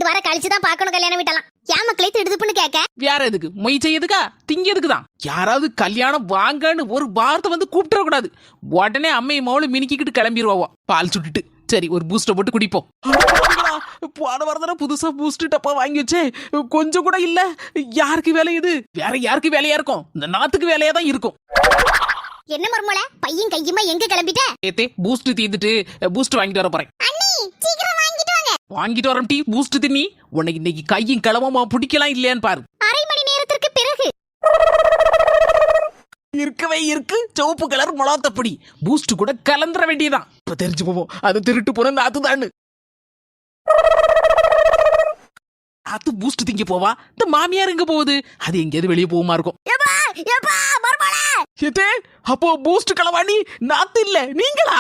வாரம் கழிச்சுதான் பாக்கணும் கல்யாணம் வீட்டலாம். ஏன் மக்களே திடுதுப்புன்னு கேட்க? வேற எதுக்கு? மொய் செய்யதுக்கா? திங்கிறதுக்கு தான். யாராவது கல்யாணம் வாங்கன்னு ஒரு வார்த்தை வந்து கூப்பிட்டுற கூடாது. உடனே அம்மை மோளு மினிக்கிட்டு கிளம்பிடுவோம் பால் சுட்டுட்டு. சரி, ஒரு பூஸ்டர் போட்டு குடிப்போம். போன வாரம் புதுசா பூஸ்ட் டப்பா வாங்கி வச்சே, கொஞ்சம் கூட இல்ல. யாருக்கு வேலை இது? வேற யாருக்கு வேலையா இருக்கும்? இந்த நாத்துக்கு வேலையா தான் இருக்கும். என்ன மர்மோல பையன் கையுமா எங்க கிளம்பிட்ட? ஏத்தே பூஸ்ட் தீந்துட்டு பூஸ்ட் வாங்கிட்டு வர போறேன். அண்ணி சீக்கிரம் வாங்கிட்டு வாங்க. வாங்கிட்டு வரேன் டீ. பூஸ்ட் தின்னி உனக்கு இன்னைக்கு கையும் கிளம்பமா பிடிக்கலாம் இல்லையான்னு பாரு. அரை மணி நேரத்திற்கு பிறகு இருக்கவே இருக்கு சிவப்பு கலர் மொளாத்தப்படி பூஸ்ட் கூட கலந்துற வேண்டியதான். இப்ப தெரிஞ்சு போவோம் அது திருட்டு போன நாத்துதான்னு. அது பூஸ்ட் திங்க போவா, இந்த மாமியார் எங்க போகுது? அது எங்கேயாவது வெளியே போகுமா இருக்கும். அப்போ பூஸ்ட் களவாணி நாத்து இல்ல நீங்களா?